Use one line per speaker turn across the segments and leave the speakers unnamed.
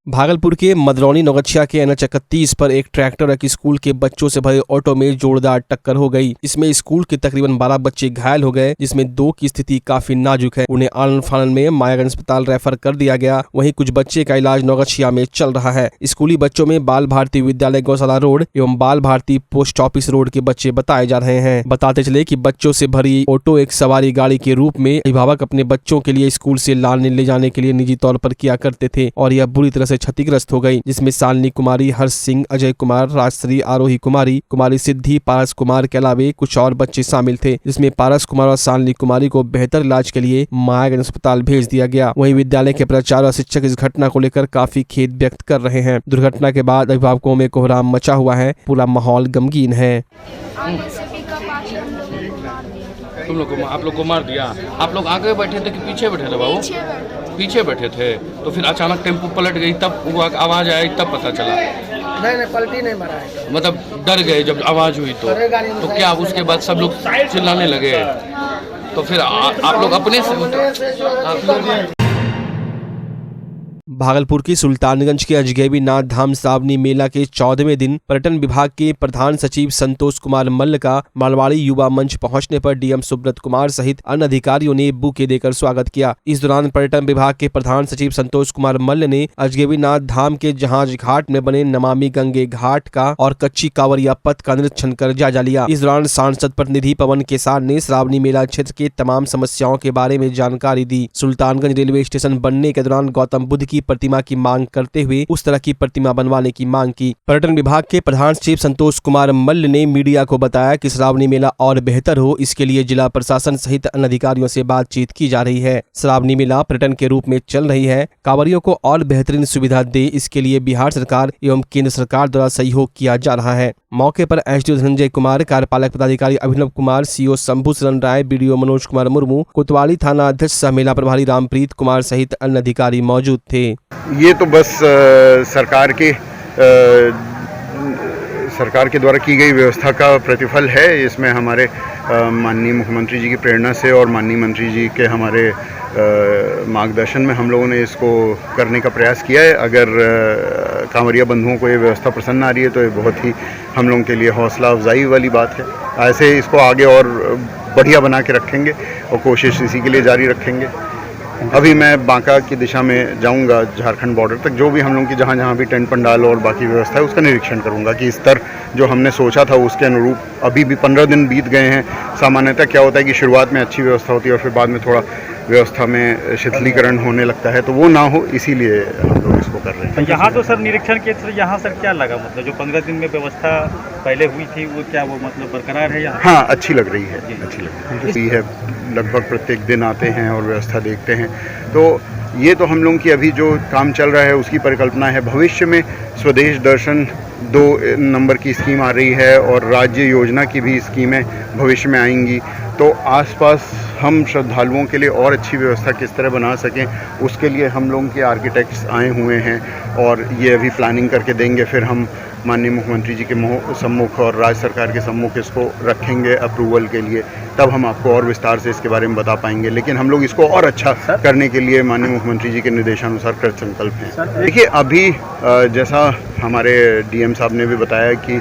भागलपुर के मदरौनी नौगछिया के NH 31 पर एक ट्रैक्टर एक स्कूल के बच्चों से भरे ऑटो में जोरदार टक्कर हो गई। इसमें स्कूल के तकरीबन 12 बच्चे घायल हो गए, जिसमें 2 की स्थिति काफी नाजुक है। उन्हें आनन फानन में मायागंज अस्पताल रेफर कर दिया गया। वहीं कुछ बच्चे का इलाज नौगछिया में चल रहा है। स्कूली बच्चों में बाल भारती विद्यालय गौशाला रोड एवं बाल भारती पोस्ट ऑफिस रोड के बच्चे बताए जा रहे हैं। बताते चले कि बच्चों से भरी ऑटो एक सवारी गाड़ी के रूप में अभिभावक अपने बच्चों के लिए स्कूल से लाने ले जाने के लिए निजी तौर पर किया करते थे और यह बुरी तरह से क्षतिग्रस्त हो गई, जिसमें शालिनी कुमारी, हर्ष सिंह, अजय कुमार, राजश्री, आरोही कुमारी, कुमारी सिद्धि, पारस कुमार के अलावे कुछ और बच्चे शामिल थे, जिसमें पारस कुमार और शालिनी कुमारी को बेहतर इलाज के लिए मायागंज अस्पताल भेज दिया गया। वहीं विद्यालय के प्राचार्य और शिक्षक इस घटना को लेकर काफी खेद व्यक्त कर रहे हैं। दुर्घटना के बाद अभिभावकों में कोहराम मचा हुआ है, पूरा माहौल गमगीन है।
आप लोग को मार दिया? आप लोग आगे बैठे थे कि पीछे बैठे थे बाबू? पीछे बैठे थे। तो फिर अचानक टेम्पो पलट गई, तब वो आवाज आई, तब पता चला?
नहीं पलटी नहीं मारा है।
मतलब डर गए जब आवाज हुई तो क्या उसके बाद सब लोग चिल्लाने लगे? तो फिर आप लोग अपने से
भागलपुर की सुल्तानगंज के अजगैबी नाथ धाम श्रावणी मेला के 14वें दिन पर्यटन विभाग के प्रधान सचिव संतोष कुमार मल्ल का मारवाड़ी युवा मंच पहुंचने पर डीएम सुब्रत कुमार सहित अन्य अधिकारियों ने बुके देकर स्वागत किया। इस दौरान पर्यटन विभाग के प्रधान सचिव संतोष कुमार मल्ल ने अजगैबी नाथ धाम के जहाज घाट में बने नमामि गंगे घाट का और कच्ची कांवरिया पथ का निरीक्षण कर जायजा लिया। इस दौरान सांसद प्रतिनिधि पवन केसार ने श्रावणी मेला क्षेत्र के तमाम समस्याओं के बारे में जानकारी दी। सुल्तानगंज रेलवे स्टेशन बनने के दौरान गौतम बुद्ध की प्रतिमा की मांग करते हुए उस तरह की प्रतिमा बनवाने की मांग की। पर्यटन विभाग के प्रधान सचिव संतोष कुमार मल्ल ने मीडिया को बताया कि श्रावणी मेला और बेहतर हो, इसके लिए जिला प्रशासन सहित अन्य अधिकारियों से बातचीत की जा रही है। श्रावणी मेला पर्यटन के रूप में चल रही है, कांवरियों को और बेहतरीन सुविधा दे, इसके लिए बिहार सरकार एवं केंद्र सरकार द्वारा सहयोग किया जा रहा है। मौके पर एसडीओ धनंजय कुमार, कार्यपालक पदाधिकारी अभिनव कुमार, सीओ शंभू शरण राय, बीडीओ मनोज कुमार मुर्मू, कोतवाली थाना अध्यक्ष सह मेला प्रभारी रामप्रीत कुमार सहित अन्य अधिकारी मौजूद थे।
ये तो बस सरकार के द्वारा की गई व्यवस्था का प्रतिफल है। इसमें हमारे माननीय मुख्यमंत्री जी की प्रेरणा से और माननीय मंत्री जी के हमारे मार्गदर्शन में हम लोगों ने इसको करने का प्रयास किया है। अगर कांवरिया बंधुओं को ये व्यवस्था पसंद आ रही है तो ये बहुत ही हम लोगों के लिए हौसला अफजाई वाली बात है। ऐसे इसको आगे और बढ़िया बना के रखेंगे और कोशिश इसी के लिए जारी रखेंगे। अभी मैं बांका की दिशा में जाऊंगा, झारखंड बॉर्डर तक, जो भी हम लोगों की जहाँ भी टेंट पंडाल और बाकी व्यवस्था है उसका निरीक्षण करूंगा कि स्तर जो हमने सोचा था उसके अनुरूप। अभी भी 15 दिन बीत गए हैं। सामान्यतः क्या होता है कि शुरुआत में अच्छी व्यवस्था होती है और फिर बाद में थोड़ा व्यवस्था में शिथिलीकरण होने लगता है, तो वो ना हो इसीलिए हम लोग इसको कर रहे हैं।
यहाँ तो सर निरीक्षण के यहाँ सर क्या लगा, मतलब जो 15 दिन में व्यवस्था पहले हुई थी वो क्या वो मतलब बरकरार है यहाँ?
हाँ, अच्छी लग रही है, अच्छी लग रही है। लगभग प्रत्येक दिन आते हैं और व्यवस्था देखते हैं। तो ये तो हम लोगों की अभी जो काम चल रहा है उसकी परिकल्पना है। भविष्य में स्वदेश दर्शन 2 नंबर की स्कीम आ रही है और राज्य योजना की भी स्कीमें भविष्य में आएंगी। तो आसपास हम श्रद्धालुओं के लिए और अच्छी व्यवस्था किस तरह बना सकें उसके लिए हम लोगों के आर्किटेक्ट्स आए हुए हैं और ये अभी प्लानिंग करके देंगे। फिर हम माननीय मुख्यमंत्री जी के सम्मुख और राज्य सरकार के सम्मुख इसको रखेंगे अप्रूवल के लिए, तब हम आपको और विस्तार से इसके बारे में बता पाएंगे। लेकिन हम लोग इसको और अच्छा करने के लिए माननीय मुख्यमंत्री जी के निर्देशानुसार कृत संकल्प हैं। देखिए, अभी जैसा हमारे डीएम साहब ने भी बताया कि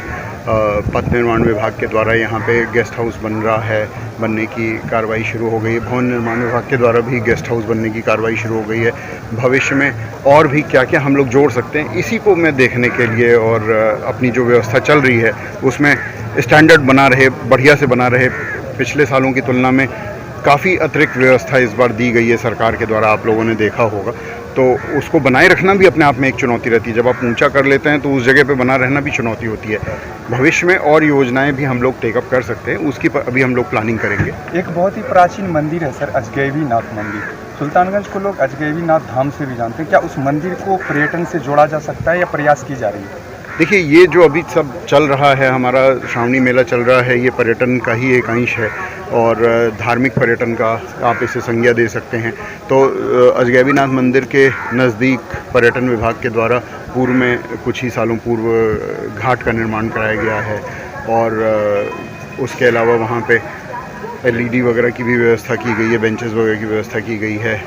पथ निर्माण विभाग के द्वारा यहाँ पे गेस्ट हाउस बन रहा है, बनने की कार्रवाई शुरू हो गई है। भवन निर्माण विभाग के द्वारा भी गेस्ट हाउस बनने की कार्रवाई शुरू हो गई है। भविष्य में और भी क्या क्या हम लोग जोड़ सकते हैं, इसी को मैं देखने के लिए और अपनी जो व्यवस्था चल रही है उसमें स्टैंडर्ड बना रहे, बढ़िया से बना रहे। पिछले सालों की तुलना में काफ़ी अतिरिक्त व्यवस्था इस बार दी गई है सरकार के द्वारा, आप लोगों ने देखा होगा। तो उसको बनाए रखना भी अपने आप में एक चुनौती रहती है। जब आप ऊंचा कर लेते हैं तो उस जगह पे बना रहना भी चुनौती होती है। भविष्य में और योजनाएं भी हम लोग टेकअप कर सकते हैं, उसकी अभी हम लोग प्लानिंग करेंगे।
एक बहुत ही प्राचीन मंदिर है सर, अजगैबी नाथ मंदिर। सुल्तानगंज को लोग अजगैबी नाथ धाम से भी जानते हैं। क्या उस मंदिर को पर्यटन से जोड़ा जा सकता है या प्रयास की जा रही है?
देखिए, ये जो अभी सब चल रहा है, हमारा श्रावणी मेला चल रहा है, ये पर्यटन का ही एक अंश है और धार्मिक पर्यटन का आप इसे संज्ञा दे सकते हैं। तो अजगैबी नाथ मंदिर के नज़दीक पर्यटन विभाग के द्वारा पूर्व में कुछ ही सालों पूर्व घाट का निर्माण कराया गया है और उसके अलावा वहाँ पे LED वगैरह की भी व्यवस्था की गई है, बेंचेस वगैरह की व्यवस्था की गई है।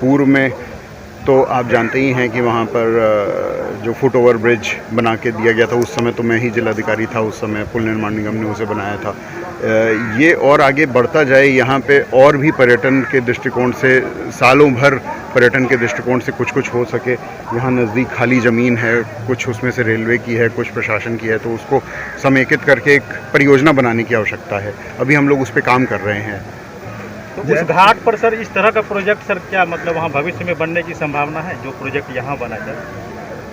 पूर्व में तो आप जानते ही हैं कि वहाँ पर जो फुट ओवर ब्रिज बना के दिया गया था, उस समय तो मैं ही जिलाधिकारी था, उस समय पुल निर्माण निगम ने उसे बनाया था। ये और आगे बढ़ता जाए, यहाँ पे और भी पर्यटन के दृष्टिकोण से, सालों भर पर्यटन के दृष्टिकोण से कुछ हो सके। यहाँ नज़दीक खाली ज़मीन है, कुछ उसमें से रेलवे की है, कुछ प्रशासन की है, तो उसको समेकित करके एक परियोजना बनाने की आवश्यकता है। अभी हम लोग उस पर काम कर रहे हैं।
तो उस घाट पर सर इस तरह का प्रोजेक्ट सर क्या मतलब वहाँ भविष्य में बनने की संभावना है, जो प्रोजेक्ट यहाँ बना जाए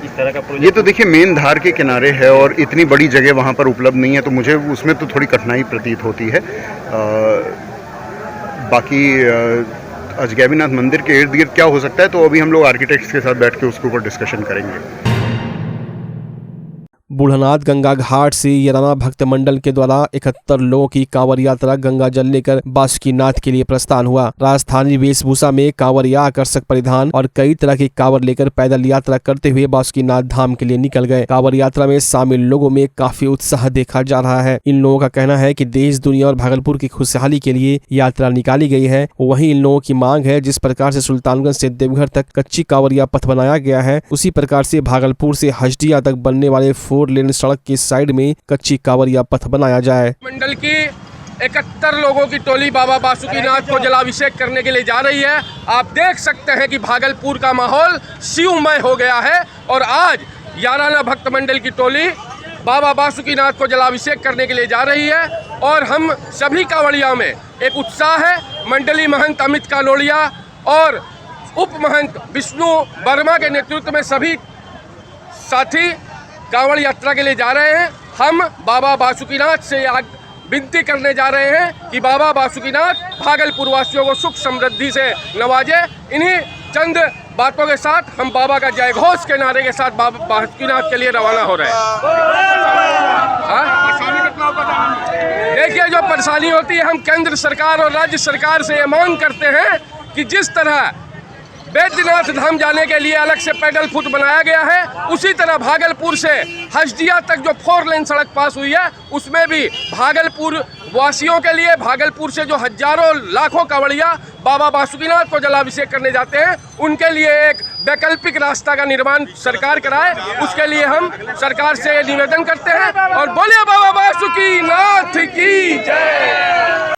इस तरह का प्रोजेक्ट?
ये तो देखिए मेन धार के किनारे है और इतनी बड़ी जगह वहाँ पर उपलब्ध नहीं है, तो मुझे उसमें तो थोड़ी कठिनाई प्रतीत होती है। बाकी अजगैबीनाथ मंदिर के इर्द गिर्द क्या हो सकता है, तो अभी हम लोग आर्किटेक्ट्स के साथ बैठ के उसके ऊपर डिस्कशन करेंगे।
बूढ़नाथ गंगा घाट से याराना भक्त मंडल के द्वारा 71 लोगों की कांवड़ यात्रा गंगा जल लेकर बासुकीनाथ के लिए प्रस्थान हुआ। राजस्थानी वेशभूषा में कांवड़िया आकर्षक परिधान और कई तरह की कांवड़ लेकर पैदल यात्रा करते हुए बासुकीनाथ धाम के लिए निकल गए। कांवड़ यात्रा में शामिल लोगों में काफी उत्साह देखा जा रहा है। इन लोगों का कहना है कि देश, दुनिया और भागलपुर की खुशहाली के लिए यात्रा निकाली गई है। वहीं इन लोगों की मांग है, जिस प्रकार से सुल्तानगंज से देवघर तक कच्ची कांवड़िया पथ बनाया गया है, उसी प्रकार से भागलपुर से हजडिया तक बनने वाले 4 लेन सड़क के साइड में कच्ची कांवड़िया पथ बनाया जाए।
मंडल की 71 लोगों की टोली बाबा बासुकीनाथ को जलाभिषेक करने के लिए जा रही है। आप देख सकते हैं कि भागलपुर का माहौल शिवमय हो गया है और आज याराना भक्त मंडल की टोली बाबा बासुकीनाथ को जलाभिषेक करने के लिए जा रही है और हम सभी कांवड़ियों में एक उत्साह है। मंडली महंत अमित कानोड़िया और उप महंत विष्णु वर्मा के नेतृत्व में सभी साथी कांवड़ यात्रा के लिए जा रहे हैं। हम बाबा बासुकीनाथ से विनती करने जा रहे हैं कि बाबा बासुकीनाथ भागलपुर वासियों को सुख समृद्धि से नवाजे। इन्हीं चंद बातों के साथ हम बाबा का जय घोष के नारे के साथ बाबा बासुकीनाथ के लिए रवाना हो रहे हैं। देखिए, जो परेशानी होती है, हम केंद्र सरकार और राज्य सरकार से ये मांग करते हैं कि जिस तरह बैद्यनाथ धाम जाने के लिए अलग से पैदल फुट बनाया गया है, उसी तरह भागलपुर से हजडिया तक जो 4 लेन सड़क पास हुई है, उसमें भी भागलपुर वासियों के लिए, भागलपुर से जो हजारों लाखों कांवड़िया बाबा बासुकीनाथ को जलाभिषेक करने जाते हैं, उनके लिए एक वैकल्पिक रास्ता का निर्माण सरकार कराए। उसके लिए हम सरकार से निवेदन करते हैं और बोलिए बाबा बासुकीनाथ की जय।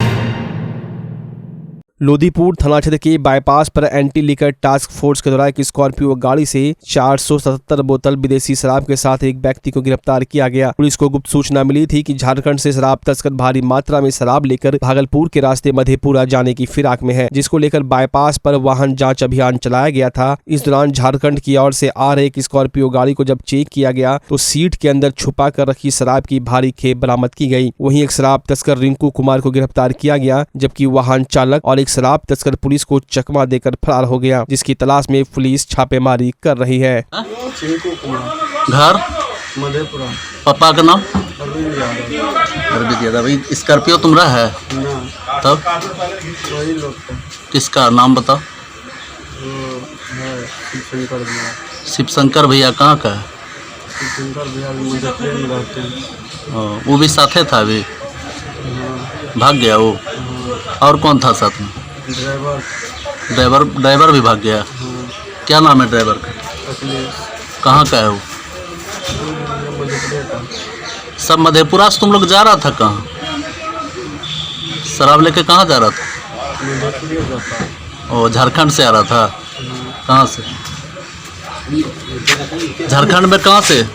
लोदीपुर थाना क्षेत्र के बाईपास पर एंटी लिकर टास्क फोर्स के द्वारा एक स्कॉर्पियो गाड़ी से 477 बोतल विदेशी शराब के साथ एक व्यक्ति को गिरफ्तार किया गया। पुलिस को गुप्त सूचना मिली थी कि झारखंड से शराब तस्कर भारी मात्रा में शराब लेकर भागलपुर के रास्ते मधेपुरा जाने की फिराक में है, जिसको लेकर बाईपास पर वाहन जांच अभियान चलाया गया था। इस दौरान झारखंड की ओर से आ रहे एक स्कॉर्पियो गाड़ी को जब चेक किया गया तो सीट के अंदर छुपा कर रखी शराब की भारी खेप बरामद की गई। वहीं एक शराब तस्कर रिंकू कुमार को गिरफ्तार किया गया, जबकि वाहन चालक और शराब तस्कर पुलिस को चकमा देकर फरार हो गया, जिसकी तलाश में पुलिस छापेमारी कर रही है।
घर
मधेपुरा।
पापा का नाम?
अरविंद
यादव। स्कॉर्पियो तुम्हारा है? तब
वही लोग
किसका नाम बताओ? शिवशंकर भैया कहाँ का है?
शिवशंकर भैया मधेपुरा में रहते हैं।
वो भी साथे था, अभी भाग गया वो? और कौन था साथ में? ड्राइवर भी भाग गया। क्या नाम है ड्राइवर का? कहाँ का है वो? सब मधेपुरा से तुम लोग जा रहा था? कहाँ शराब लेके कहाँ जा रहा था? ओ, झारखंड से आ रहा था। कहाँ से? झारखंड में कहाँ से?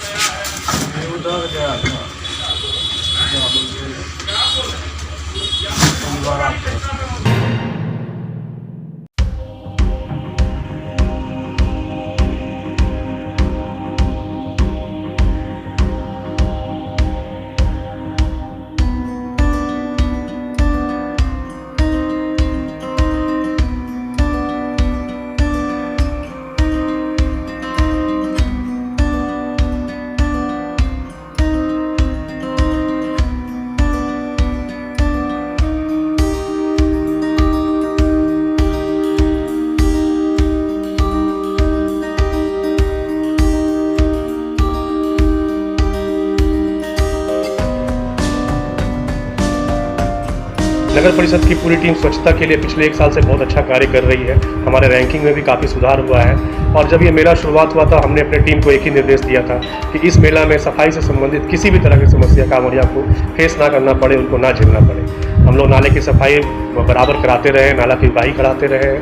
नगर परिषद की पूरी टीम स्वच्छता के लिए पिछले 1 साल से बहुत अच्छा कार्य कर रही है। हमारे रैंकिंग में भी काफ़ी सुधार हुआ है। और जब ये मेला शुरुआत हुआ था, हमने अपने टीम को एक ही निर्देश दिया था कि इस मेला में सफाई से संबंधित किसी भी तरह की समस्या कांवड़िया को फेस ना करना पड़े, उनको ना झेलना पड़े। हम लोग नाले की सफाई बराबर कराते रहे, नाला की उगाही कराते रहे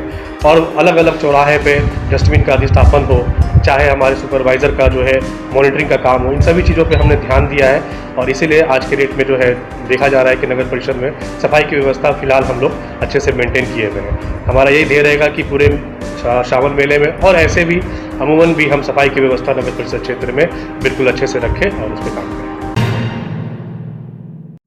और अलग अलग चौराहे पे डस्टबिन का अधिष्ठापन हो, चाहे हमारे सुपरवाइज़र का जो है मॉनिटरिंग का काम हो, इन सभी चीज़ों पे हमने ध्यान दिया है। और इसीलिए आज के डेट में जो है देखा जा रहा है कि नगर परिषद में सफाई की व्यवस्था फिलहाल हम लोग अच्छे से मेंटेन किए हुए हैं। हमारा यही ध्येय रहेगा कि पूरे श्रावण मेले में और ऐसे भी अमूमन भी हम सफाई की व्यवस्था नगर परिषद क्षेत्र में बिल्कुल अच्छे से रखें और उस पर काम करें।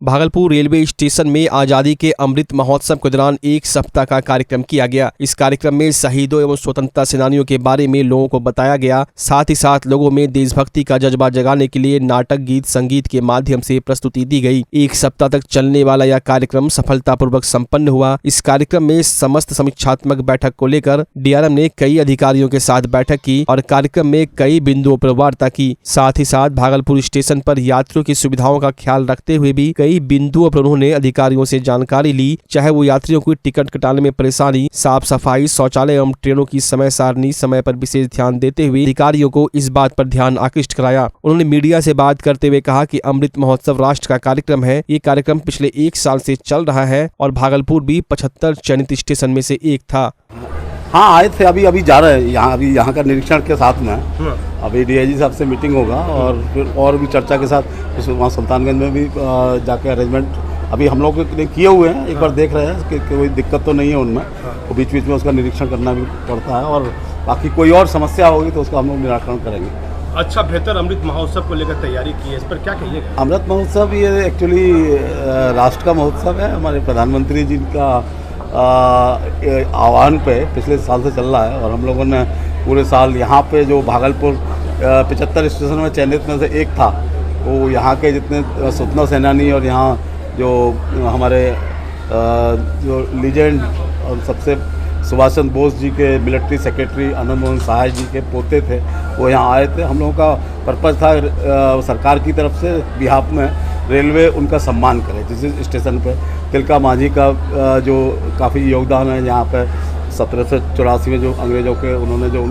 भागलपुर रेलवे स्टेशन में आजादी के अमृत महोत्सव के दौरान 1 सप्ताह का कार्यक्रम किया गया। इस कार्यक्रम में शहीदों एवं स्वतंत्रता सेनानियों के बारे में लोगों को बताया गया। साथ ही साथ लोगों में देशभक्ति का जज्बा जगाने के लिए नाटक, गीत, संगीत के माध्यम से प्रस्तुति दी गई। 1 सप्ताह तक चलने वाला यह कार्यक्रम सफलतापूर्वक संपन्न हुआ। इस कार्यक्रम में समस्त समीक्षात्मक बैठक को लेकर डीआरएम ने कई अधिकारियों के साथ बैठक की और कार्यक्रम में कई बिंदुओं पर वार्ता की। साथ ही साथ भागलपुर स्टेशन पर यात्रियों की सुविधाओं का ख्याल रखते हुए भी कई बिंदुओं पर उन्होंने अधिकारियों से जानकारी ली, चाहे वो यात्रियों को टिकट कटाने में परेशानी, साफ सफाई, शौचालय एवं ट्रेनों की समय सारणी, समय पर विशेष ध्यान देते हुए अधिकारियों को इस बात पर ध्यान आकृष्ट कराया। उन्होंने मीडिया से बात करते हुए कहा कि अमृत महोत्सव राष्ट्र का कार्यक्रम है। ये कार्यक्रम पिछले 1 साल से चल रहा है और भागलपुर भी 75 चयनित स्टेशन में से एक था।
हाँ, आए थे, अभी जा रहे हैं यहाँ, अभी यहाँ का निरीक्षण के साथ में अभी डीआईजी साहब से मीटिंग होगा और फिर और भी चर्चा के साथ वहाँ सुल्तानगंज में भी जाके अरेंजमेंट अभी हम लोग किए हुए हैं। एक बार देख रहे हैं कि कोई दिक्कत तो नहीं है उनमें, तो बीच बीच में उसका निरीक्षण करना भी पड़ता है और बाकी कोई और समस्या होगी तो उसका हम लोग निराकरण करेंगे।
अच्छा, बेहतर अमृत महोत्सव को लेकर तैयारी की है, इस पर क्या कहिएगा?
अमृत महोत्सव ये एक्चुअली राष्ट्र का महोत्सव है। हमारे प्रधानमंत्री जी का आह्वान पे पिछले साल से चल रहा है और हम लोगों ने पूरे साल यहाँ पे जो भागलपुर 75 स्टेशन में चयनित में से एक था, वो यहाँ के जितने स्वतंत्रता सेनानी और यहाँ जो हमारे जो लीजेंड और सबसे सुभाष चंद्र बोस जी के मिलिट्री सेक्रेटरी आनंद मोहन सहाय जी के पोते थे, वो यहाँ आए थे। हम लोगों का पर्पज़ था सरकार की तरफ से बिहाफ में रेलवे उनका सम्मान करे। जिस स्टेशन पे तिलका मांझी का जो काफ़ी योगदान है, यहाँ पे 1784 में जो अंग्रेज़ों के उन्होंने जो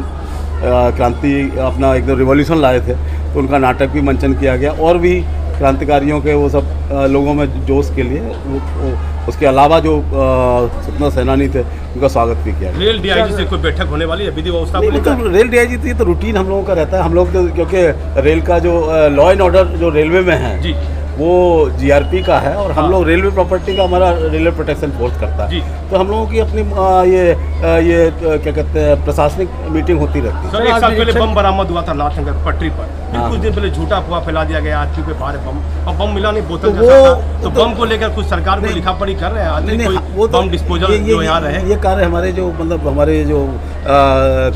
क्रांति अपना एकदम रिवॉल्यूशन लाए थे, तो उनका नाटक भी मंचन किया गया और भी क्रांतिकारियों के वो सब लोगों में जोश के लिए उसके अलावा जो स्वतंत्रता सेनानी थे उनका स्वागत भी किया।
रेल डीआईजी से कोई बैठक होने वाली है विधि व्यवस्था को लेकर?
तो रेल डीआईजी तो ये तो रूटीन हम लोगों का रहता है। हम लोग तो क्योंकि रेल का जो लॉ एंड ऑर्डर जो रेलवे में है
जी,
वो जीआरपी का है और हम लोग रेलवे प्रॉपर्टी का हमारा रेलवे प्रोटेक्शन फोर्स करता है। तो हम लोगों की अपनी ये क्या कहते हैं प्रशासनिक मीटिंग होती रहती है।
सर, 1 साल पहले बम बरामद हुआ था लालगंज पटरी पर, फिर कुछ दिन पहले झूठा अफवाह फैला दिया गया आदमी के बाहर बम, और बम मिला नहीं, बोतल जैसा था। तो बम को लेकर कुछ सरकार को लिखा पड़ी कर रहे हैं आदमी, कोई बम डिस्पोजल जो यहाँ रहे।
ये कार्य हमारे जो मतलब हमारे जो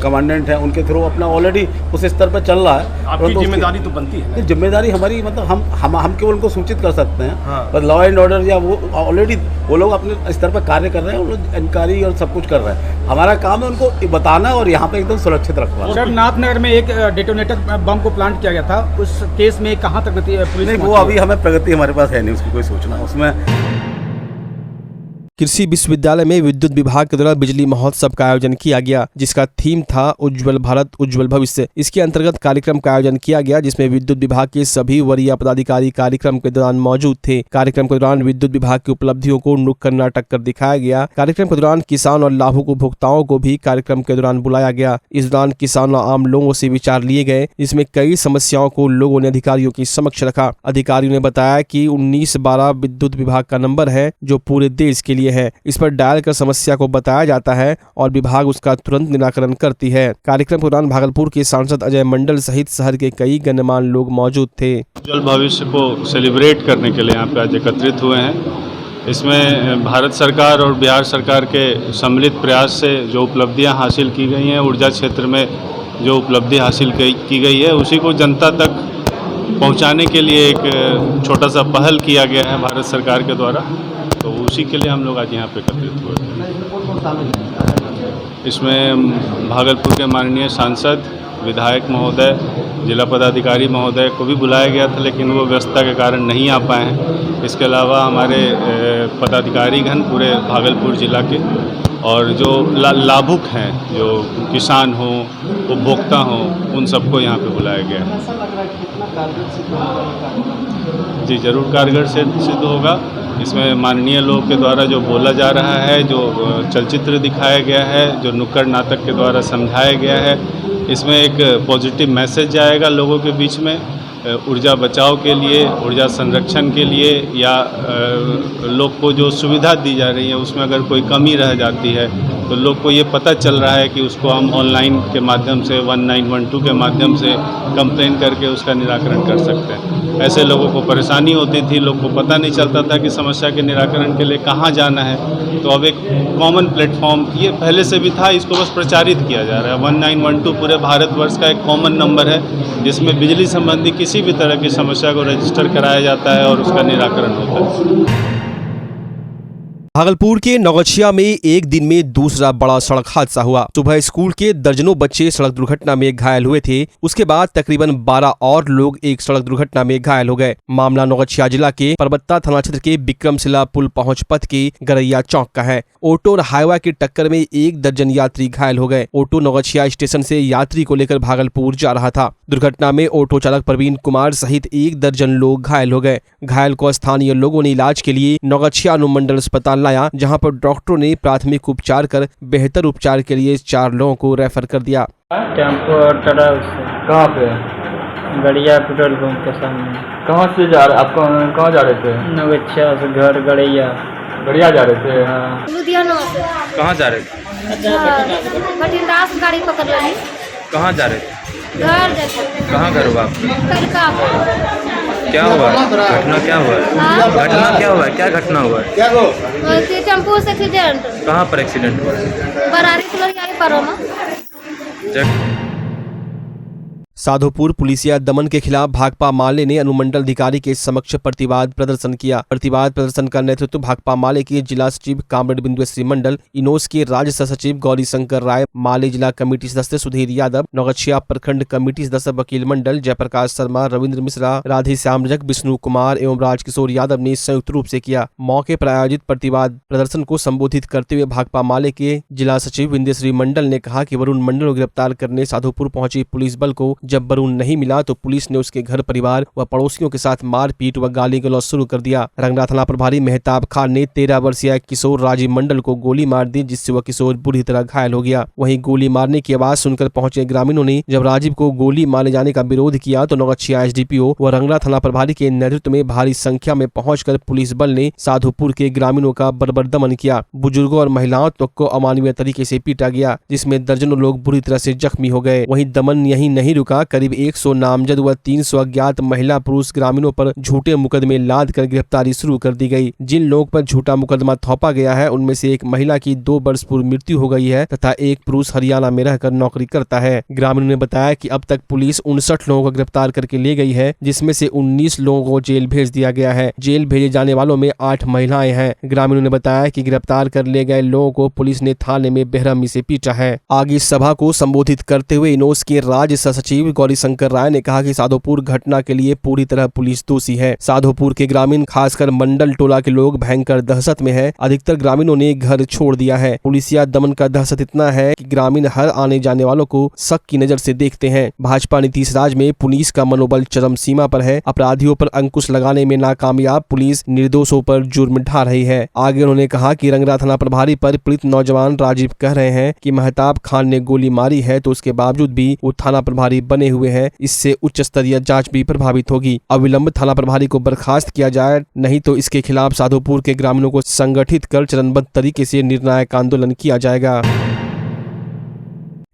कमांडेंट हैं उनके थ्रू अपना ऑलरेडी उस स्तर पर चल रहा है।
आपकी जिम्मेदारी तो बनती है।
जिम्मेदारी हमारी मतलब हम केवल उनको सूचित कर सकते हैं, पर लॉ एंड ऑर्डर या वो ऑलरेडी वो लोग अपने स्तर पर कार्य कर रहे हैं, वो लोग इंक्वायरी और सब कुछ कर रहे हैं। हमारा काम है उनको बताना और यहाँ पे एकदम सुरक्षित रखना।
सर, नाथनगर में एक डेटोनेटर बम को प्लांट किया गया था, उस केस में कहाँ तक पुलिस?
नहीं, वो अभी हमें प्रगति हमारे पास है नहीं, उसकी कोई सूचना उसमें।
कृषि विश्वविद्यालय में विद्युत विभाग के द्वारा बिजली महोत्सव का आयोजन किया गया, जिसका थीम था उज्जवल भारत उज्जवल भविष्य। इसके अंतर्गत कार्यक्रम का आयोजन किया गया, जिसमें विद्युत विभाग के सभी वरीय पदाधिकारी कार्यक्रम के दौरान मौजूद थे। कार्यक्रम के दौरान विद्युत विभाग की उपलब्धियों को नुक्कड़ नाटक कर दिखाया गया। कार्यक्रम के दौरान किसान और लाभुक उपभोक्ताओं को भी कार्यक्रम के दौरान बुलाया गया। इस दौरान किसान और आम लोगों से विचार लिए गए, जिसमें कई समस्याओं को लोगों ने अधिकारियों के समक्ष रखा। अधिकारियों ने बताया कि 1912 विद्युत विभाग का नंबर है, जो पूरे देश के लिए है। इस पर डायल कर समस्या को बताया जाता है और विभाग उसका तुरंत निराकरण करती है। कार्यक्रम के दौरान भागलपुर के सांसद अजय मंडल सहित शहर के कई गणमान्य लोग मौजूद थे।
उज्जवल भविष्य को सेलिब्रेट करने के लिए यहाँ पे आज एकत्रित हुए हैं। इसमें भारत सरकार और बिहार सरकार के सम्मिलित प्रयास से जो उपलब्धियाँ हासिल की गई हैं, ऊर्जा क्षेत्र में जो उपलब्धि हासिल की गई है, उसी को जनता तक पहुँचाने के लिए एक छोटा सा पहल किया गया है भारत सरकार के द्वारा। तो उसी के लिए हम लोग आज यहाँ पे एकत्रित हुए थे। इसमें भागलपुर के माननीय सांसद, विधायक महोदय, जिला पदाधिकारी महोदय को भी बुलाया गया था, लेकिन वो व्यस्तता के कारण नहीं आ पाए हैं। इसके अलावा हमारे पदाधिकारीगण पूरे भागलपुर जिला के, और जो लाभुक हैं, जो किसान हों, उपभोक्ता हों, उन सबको यहाँ पे बुलाया गया है। जी ज़रूर कारगर सिद्ध होगा। इसमें माननीय लोगों के द्वारा जो बोला जा रहा है, जो चलचित्र दिखाया गया है, जो नुक्कड़ नाटक के द्वारा समझाया गया है, इसमें एक पॉजिटिव मैसेज जाएगा लोगों के बीच में, ऊर्जा बचाव के लिए, ऊर्जा संरक्षण के लिए, या लोग को जो सुविधा दी जा रही है उसमें अगर कोई कमी रह जाती है तो लोग को ये पता चल रहा है कि उसको हम ऑनलाइन के माध्यम से 1912 के माध्यम से कंप्लेन करके उसका निराकरण कर सकते हैं। ऐसे लोगों को परेशानी होती थी, लोग को पता नहीं चलता था कि समस्या के निराकरण के लिए कहाँ जाना है, तो अब एक कॉमन प्लेटफॉर्म, ये पहले से भी था, इसको बस प्रचारित किया जा रहा है। 1912 पूरे भारतवर्ष का एक कॉमन नंबर है जिसमें बिजली संबंधी किसी भी तरह की समस्या को रजिस्टर कराया जाता है और उसका निराकरण होता है।
भागलपुर के नौगछिया में एक दिन में दूसरा बड़ा सड़क हादसा हुआ। सुबह स्कूल के दर्जनों बच्चे सड़क दुर्घटना में घायल हुए थे। उसके बाद तकरीबन 12 और लोग एक सड़क दुर्घटना में घायल हो गए। मामला नौगछिया जिला के परबत्ता थाना क्षेत्र के विक्रमशिला पुल पहुंच पथ के गरैया चौक का है। ऑटो और हाईवा की टक्कर में 1 दर्जन यात्री घायल हो गए। ऑटो नौगछिया स्टेशन से यात्री को लेकर भागलपुर जा रहा था। दुर्घटना में ऑटो चालक प्रवीण कुमार सहित 1 दर्जन लोग घायल हो गए। घायल को स्थानीय लोगों ने इलाज के लिए नौगछिया अनुमंडल अस्पताल लाया, जहां पर डॉक्टरों ने प्राथमिक उपचार कर बेहतर उपचार के लिए 4 लोगों को रेफर कर दिया।
टेम्पो और ट्रक से
कहाँ पे?
गड़िया पेट्रोल पंप के सामने।
कहाँ से जा रहे? आप कहाँ जा रहे थे?
नौगछिया से घर गड़िया
जा रहे थे।
हाँ।
लुधियाना से।
कहाँ जा रहे थे?
बठिंडा से गाड़ी पकड़ रही।
कहाँ जा रहे थे?
घर जाते।
कहाँ घर हुआ आपका?
क्या
हुआ? घटना क्या हुआ? घटना क्या हुआ? क्या घटना हुआ?
टेम्पो से एक्सीडेंट।
कहाँ पर एक्सीडेंट हुआ?
बरारी पर।
साधोपुर पुलिसिया दमन के खिलाफ भाकपा माले ने अनुमंडल अधिकारी के समक्ष प्रतिवाद प्रदर्शन किया। प्रतिवाद प्रदर्शन का नेतृत्व भाकपा माले के जिला सचिव कामरेड बिंदुश्री मंडल, इनोस के राज्य सचिव गौरी शंकर राय, माले जिला कमेटी सदस्य सुधीर यादव, नौगछिया प्रखंड कमेटी सदस्य वकील मंडल जयप्रकाश शर्मा, रविंद्र मिश्रा, राधे श्याम रजक, विष्णु कुमार एवं राजकिशोर यादव ने संयुक्त रूप से किया। मौके पर आयोजित प्रतिवाद प्रदर्शन को संबोधित करते हुए भाकपा माले के जिला सचिव बिंदुश्री मंडल ने कहा कि वरुण मंडल को गिरफ्तार करने साधोपुर पहुंची पुलिस बल को जब वरुण नहीं मिला तो पुलिस ने उसके घर परिवार व पड़ोसियों के साथ मारपीट व गाली गलौज शुरू कर दिया। रंगरा थाना प्रभारी मेहताब खान ने 13 वर्षीय किशोर राजीव मंडल को गोली मार दी, जिससे वह किशोर बुरी तरह घायल हो गया। वहीं गोली मारने की आवाज सुनकर पहुंचे ग्रामीणों ने जब राजीव को गोली मारे जाने का विरोध किया तो नौगछिया एसडीपीओ व रंगरा थाना प्रभारी के नेतृत्व में भारी संख्या में पहुंचकर पुलिस बल ने साधोपुर के ग्रामीणों का बर्बर दमन किया। बुजुर्गों और महिलाओं तक को अमानवीय तरीके से पीटा गया, जिसमें दर्जनों लोग बुरी तरह से जख्मी हो गए। वहीं दमन यहीं नहीं रुका, करीब 100 नामजद व 300 अज्ञात महिला पुरुष ग्रामीणों पर झूठे मुकदमे लाद कर गिरफ्तारी शुरू कर दी गई। जिन लोगों पर झूठा मुकदमा थोपा गया है उनमें से एक महिला की 2 वर्ष पूर्व मृत्यु हो गई है तथा एक पुरुष हरियाणा में रहकर नौकरी करता है। ग्रामीणों ने बताया कि अब तक पुलिस 59 लोगों को गिरफ्तार करके ले गई है, जिसमें से 19 लोगों को जेल भेज दिया गया है। जेल भेजे जाने वालों में 8 महिलाएं हैं। ग्रामीणों ने बताया कि गिरफ्तार कर ले गए लोगों को पुलिस ने थाने में बेरहमी से पीटा है। आगे सभा को संबोधित करते हुए इनोस के राज्य सचिव गौरी शंकर राय ने कहा कि साधोपुर घटना के लिए पूरी तरह पुलिस दोषी है। साधोपुर के ग्रामीण खासकर मंडल टोला के लोग भयंकर दहशत में है। अधिकतर ग्रामीणों ने घर छोड़ दिया है। पुलिसिया दमन का दहशत इतना है कि ग्रामीण हर आने जाने वालों को शक की नजर से देखते हैं। भाजपा नीतीश राज में पुलिस का मनोबल चरम सीमा पर है। अपराधियों पर अंकुश लगाने में नाकामयाब पुलिस निर्दोषों पर जुर्म ढा रही है। आगे उन्होंने कहा कि रंगरा थाना प्रभारी पर पीड़ित नौजवान राजीव कह रहे हैं कि महताब खान ने गोली मारी है, तो उसके बावजूद भी वो थाना प्रभारी बने हुए हैं। इससे उच्च स्तरीय जांच भी प्रभावित होगी। अविलंब थाना प्रभारी को बर्खास्त किया जाए, नहीं तो इसके खिलाफ साधोपुर के ग्रामीणों को संगठित कर चरणबद्ध तरीके से निर्णायक आंदोलन किया जाएगा।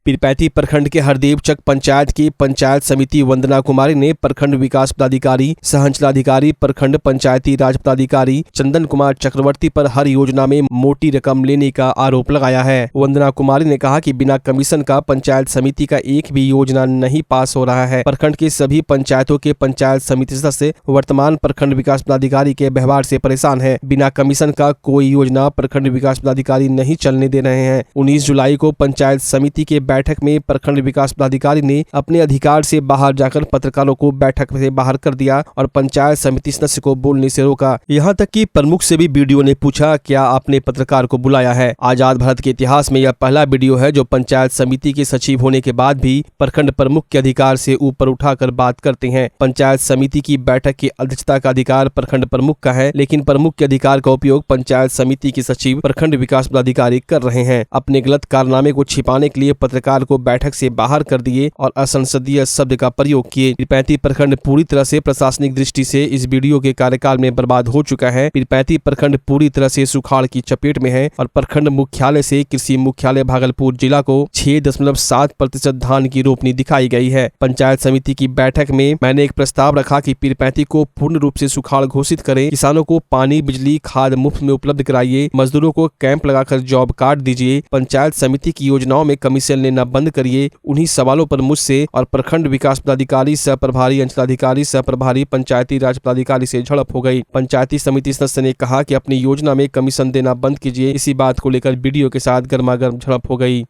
पीरपैंती प्रखंड के हरदेवचक पंचायत की पंचायत समिति वंदना कुमारी ने प्रखंड विकास पदाधिकारी, सहअंचलाधिकारी, प्रखंड पंचायती राज पदाधिकारी चंदन कुमार चक्रवर्ती पर हर योजना में मोटी रकम लेने का आरोप लगाया है। वंदना कुमारी ने कहा कि बिना कमीशन का पंचायत समिति का एक भी योजना नहीं पास हो रहा है। प्रखंड के सभी पंचायतों के पंचायत समिति सदस्य वर्तमान प्रखंड विकास पदाधिकारी के व्यवहार से परेशान है। बिना कमीशन का कोई योजना प्रखंड विकास पदाधिकारी नहीं चलने दे रहे हैं। 19 जुलाई को पंचायत समिति के बैठक में प्रखंड विकास पदाधिकारी ने अपने अधिकार से बाहर जाकर पत्रकारों को बैठक से बाहर कर दिया और पंचायत समिति सदस्य को बोलने से रोका। यहाँ तक कि प्रमुख से भी वीडियो ने पूछा, क्या आपने पत्रकार को बुलाया है? आजाद भारत के इतिहास में यह पहला वीडियो है जो पंचायत समिति के सचिव होने के बाद भी प्रखंड प्रमुख के अधिकार से ऊपर उठाकर बात करते हैं। पंचायत समिति की बैठक की अध्यक्षता का अधिकार प्रखंड प्रमुख का है, लेकिन प्रमुख के अधिकार का उपयोग पंचायत समिति के सचिव प्रखंड विकास पदाधिकारी कर रहे हैं। अपने गलत कारनामे को छिपाने के लिए पत्रकार को बैठक से बाहर कर दिए और असंसदीय शब्द का प्रयोग किए। पीरपैंती प्रखंड पूरी तरह से प्रशासनिक दृष्टि से इस वीडियो के कार्यकाल में बर्बाद हो चुका है। पीरपैंती प्रखंड पूरी तरह से सुखाड़ की चपेट में है और प्रखंड मुख्यालय से कृषि मुख्यालय भागलपुर जिला को 6.7% धान की रोपनी दिखाई गई है। पंचायत समिति की बैठक में मैंने एक प्रस्ताव रखा कि पीरपैंती को पूर्ण रूप से सुखाड़ घोषित करें, किसानों को पानी, बिजली, खाद मुफ्त में उपलब्ध कराइए, मजदूरों को कैंप लगाकर जॉब कार्ड दीजिए, पंचायत समिति की योजनाओं में कमीशन लेना बंद करिए। उन्हीं सवालों पर मुझसे और प्रखंड विकास पदाधिकारी, सह प्रभारी अंचलाधिकारी, सह प्रभारी पंचायती राज पदाधिकारी से झड़प हो गई। पंचायती समिति सदस्य ने कहा कि अपनी योजना में कमीशन देना बंद कीजिए। इसी बात को लेकर वीडियो के साथ गर्मागर्म झड़प हो गई।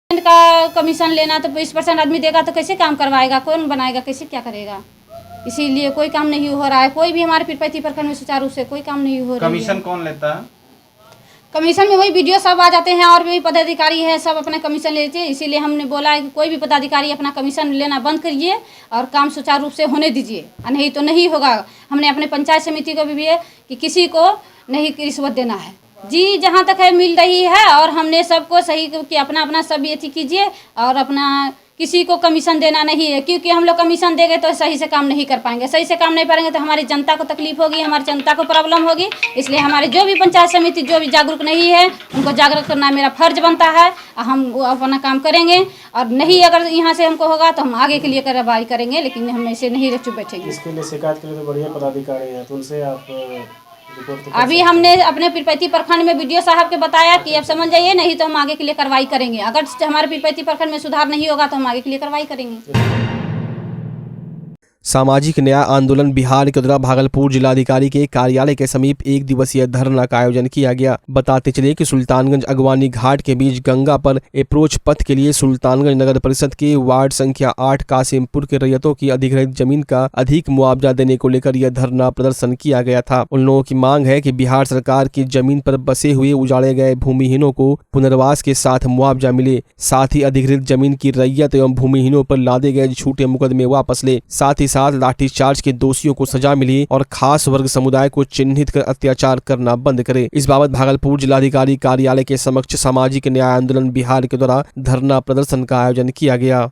का कमीशन लेना तो 20% आदमी देगा तो कैसे काम करवाएगा, कौन बनाएगा, कैसे क्या करेगा? इसीलिए कोई काम नहीं हो रहा है। कोई भी हमारे पीरपैंती प्रखंड में सुचारू से कोई काम नहीं हो रहा है।
कमीशन कौन लेता है?
कमीशन में वही वीडियो सब आ जाते हैं और भी पदाधिकारी है, सब अपना कमीशन लेते हैं। इसीलिए हमने बोला है कि कोई भी पदाधिकारी अपना कमीशन लेना बंद करिए और काम सुचारू रूप से होने दीजिए, नहीं तो नहीं होगा। हमने अपने पंचायत समिति को भी है कि किसी को नहीं रिश्वत देना है जी, जहाँ तक है मिल रही है और हमने सबको सही कि अपना अपना सब ये कीजिए और अपना किसी को कमीशन देना नहीं है, क्योंकि हम लोग कमीशन देंगे तो सही से काम नहीं कर पाएंगे। सही से काम नहीं करेंगे तो हमारी जनता को तकलीफ होगी, हमारी जनता को प्रॉब्लम होगी। इसलिए हमारे जो भी पंचायत समिति जो भी जागरूक नहीं है उनको जागरूक करना मेरा फर्ज बनता है। हम वो अपना काम करेंगे और नहीं अगर यहाँ से हमको होगा तो हम आगे के लिए कार्रवाई करेंगे, लेकिन हम ऐसे नहीं चुप बैठेंगे।
इसके लिए शिकायत के लिए तो बढ़िया पदाधिकारी हैं, तो उनसे आप
अभी हमने अपने पीरपैंती प्रखंड में वीडियो साहब के बताया कि अब समझ जाइए, नहीं तो हम आगे के लिए कार्रवाई करेंगे। अगर हमारे पीरपैंती प्रखंड में सुधार नहीं होगा तो हम आगे के लिए कार्रवाई करेंगे।
सामाजिक न्याय आंदोलन बिहार के द्वारा भागलपुर जिलाधिकारी के कार्यालय के समीप एक दिवसीय धरना का आयोजन किया गया। बताते चले कि सुल्तानगंज अगवानी घाट के बीच गंगा पर अप्रोच पथ के लिए सुल्तानगंज नगर परिषद के वार्ड संख्या 8 कासिमपुर के रैयतों की अधिग्रहित जमीन का अधिक मुआवजा देने को लेकर यह धरना प्रदर्शन किया गया था। उन लोगों की मांग है कि बिहार सरकार की जमीन पर बसे हुए उजाड़े गए भूमिहीनों को पुनर्वास के साथ मुआवजा मिले, साथ ही अधिग्रहित जमीन की रैयत एवं भूमिहीनों पर लादे गए झूठे मुकदमे वापस ले, साथ ही साथ लाठीचार्ज के दोषियों को सजा मिली और खास वर्ग समुदाय को चिन्हित कर अत्याचार करना बंद करे। इस बाबत भागलपुर जिलाधिकारी कार्यालय के समक्ष सामाजिक न्याय आंदोलन बिहार के द्वारा धरना प्रदर्शन का आयोजन किया गया।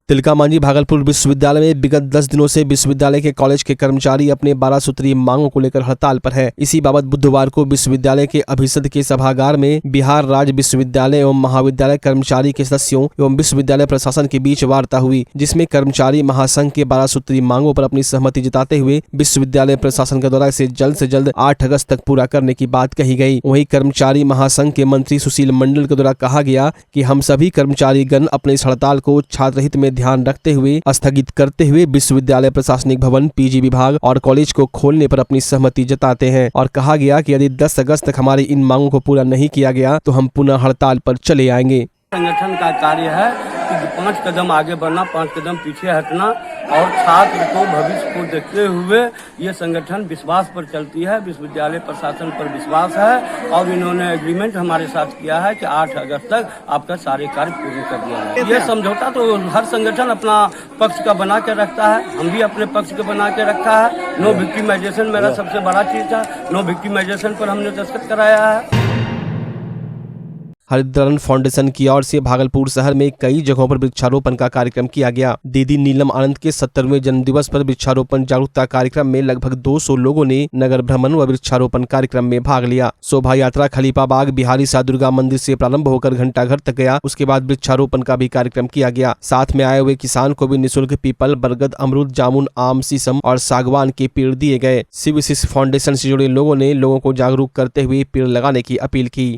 तिलका मांझी भागलपुर विश्वविद्यालय में विगत 10 दिनों से विश्वविद्यालय के कॉलेज के कर्मचारी अपने 12 सूत्रीय मांगों को लेकर हड़ताल पर है। इसी बाबत बुधवार को विश्वविद्यालय के अभिसद के सभागार में बिहार राज्य विश्वविद्यालय एवं महाविद्यालय कर्मचारी के सदस्यों एवं विश्वविद्यालय प्रशासन के बीच वार्ता हुई, जिसमें कर्मचारी महासंघ के 12 सूत्रीय मांगों पर अपनी सहमति जताते हुए विश्वविद्यालय प्रशासन के द्वारा इसे जल्द से जल्द 8 अगस्त तक पूरा करने की बात कही गई। वहीं कर्मचारी महासंघ के मंत्री सुशील मंडल के द्वारा कहा गया कि हम सभी कर्मचारी गण अपने इस हड़ताल को छात्रहित में ध्यान रखते हुए स्थगित करते हुए विश्वविद्यालय प्रशासनिक भवन, पीजी विभाग और कॉलेज को खोलने पर अपनी सहमति जताते हैं और कहा गया कि यदि 10 अगस्त तक हमारी इन मांगों को पूरा नहीं किया गया तो हम पुनः हड़ताल पर चले आएंगे।
संगठन का कार्य है कि 5 कदम आगे बढ़ना, 5 कदम पीछे हटना और छात्र को भविष्य को देखते हुए ये संगठन विश्वास पर चलती है, विश्वविद्यालय प्रशासन पर विश्वास है और इन्होंने एग्रीमेंट हमारे साथ किया है कि 8 अगस्त तक आपका सारे कार्य पूरे कर दिया जाए। ये समझौता तो हर संगठन अपना पक्ष का बना के रखता है, हम भी अपने पक्ष का बना के रखा है। नो विक्टिमाइजेशन मेरा सबसे बड़ा चीज था, नो विक्टिमाइजेशन पर हमने दस्तखत कराया है।
हरिद्रन फाउंडेशन की ओर से भागलपुर शहर में कई जगहों पर वृक्षारोपण का कार्यक्रम किया गया। दीदी नीलम आनंद के 70वें जन्मदिवस पर वृक्षारोपण जागरूकता कार्यक्रम में लगभग 200 लोगों ने नगर भ्रमण व वृक्षारोपण कार्यक्रम में भाग लिया। शोभा यात्रा खलीफा बाग बिहारी सा दुर्गा मंदिर से प्रारंभ होकर घंटाघर तक गया। उसके बाद वृक्षारोपण का भी कार्यक्रम किया गया। साथ में आए हुए किसान को भी निःशुल्क पीपल, बरगद, अमरूद, जामुन, आम, शीशम और सागवान के पेड़ दिए गए। शिव फाउंडेशन से जुड़े लोगों ने लोगों को जागरूक करते हुए पेड़ लगाने की अपील की।